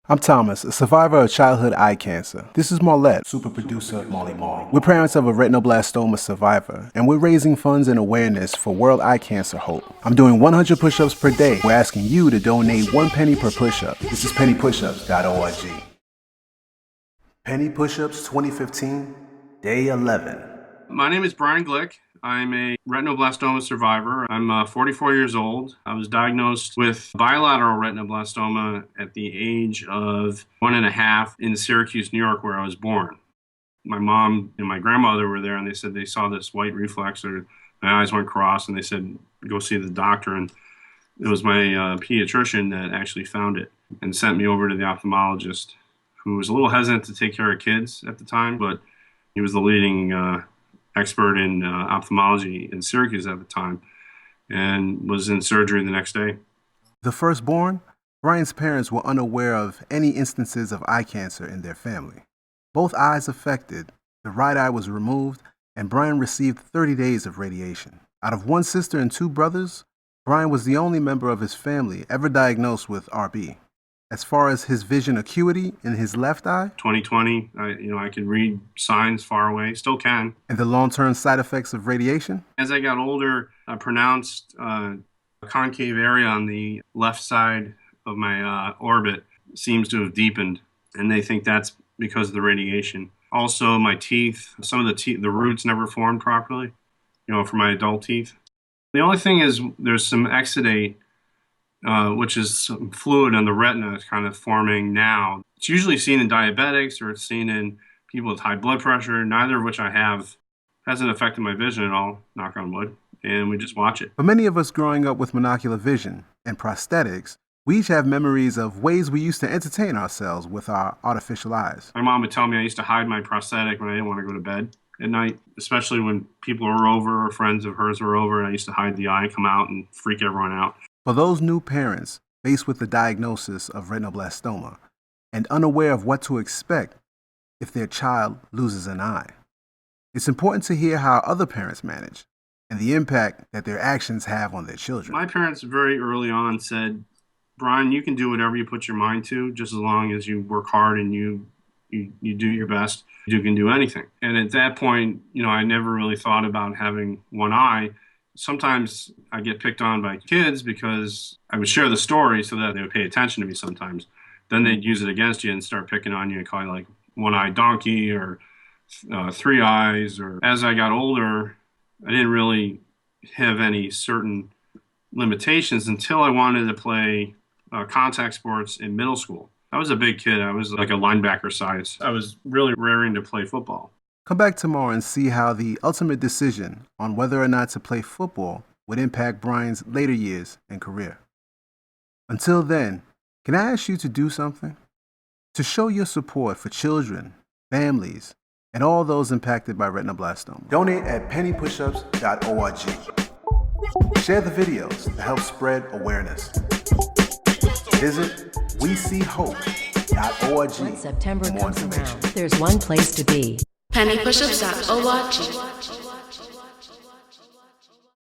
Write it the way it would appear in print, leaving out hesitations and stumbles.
I'm Thomas, a survivor of childhood eye cancer. This is Marlette, super producer Molly Mall. We're parents of a retinoblastoma survivor, and we're raising funds and awareness for World Eye Cancer Hope. I'm doing 100 push-ups per day. We're asking you to donate 1 penny per push-up. This is pennypushups.org. Penny Push-Ups 2015, Day 11. My name is Brian Glick. I'm a retinoblastoma survivor. I'm 44 years old. I was diagnosed with bilateral retinoblastoma at the age of 1.5 in Syracuse, New York, where I was born. My mom and my grandmother were there, and they said they saw this white reflex, or my eyes went cross, and they said, go see the doctor. And it was my pediatrician that actually found it and sent me over to the ophthalmologist, who was a little hesitant to take care of kids at the time, but he was the leading expert in ophthalmology in Syracuse at the time, and was in surgery the next day. The firstborn, Brian's parents were unaware of any instances of eye cancer in their family. Both eyes affected, the right eye was removed, and Brian received 30 days of radiation. Out of 1 sister and 2 brothers, Brian was the only member of his family ever diagnosed with RB. As far as his vision acuity in his left eye, 20/20, I could read signs far away, still can. And the long-term side effects of radiation? As I got older, I pronounced a concave area on the left side of my orbit seems to have deepened, and they think that's because of the radiation. Also, my teeth, some of the roots never formed properly, for my adult teeth. The only thing is there's some exudate, which is some fluid on the retina kind of forming now. It's usually seen in diabetics, or it's seen in people with high blood pressure, neither of which I have. Hasn't affected my vision at all, knock on wood, and we just watch it. For many of us growing up with monocular vision and prosthetics, we each have memories of ways we used to entertain ourselves with our artificial eyes. My mom would tell me I used to hide my prosthetic when I didn't want to go to bed at night, especially when people were over or friends of hers were over, and I used to hide the eye, come out, and freak everyone out. For those new parents faced with the diagnosis of retinoblastoma and unaware of what to expect if their child loses an eye, it's important to hear how other parents manage and the impact that their actions have on their children. My parents very early on said, Brian, you can do whatever you put your mind to, just as long as you work hard and you do your best. You can do anything. And at that point, I never really thought about having one eye. Sometimes I get picked on by kids because I would share the story so that they would pay attention to me sometimes. Then they'd use it against you and start picking on you and call you like one-eyed donkey or 3 eyes. Or as I got older, I didn't really have any certain limitations until I wanted to play contact sports in middle school. I was a big kid. I was like a linebacker size. I was really raring to play football. Come back tomorrow and see how the ultimate decision on whether or not to play football would impact Brian's later years and career. Until then, can I ask you to do something? To show your support for children, families, and all those impacted by retinoblastoma. Donate at pennypushups.org. Share the videos to help spread awareness. Visit weseehope.org When September for more comes information. around, there's one place to be. pennypushups.org.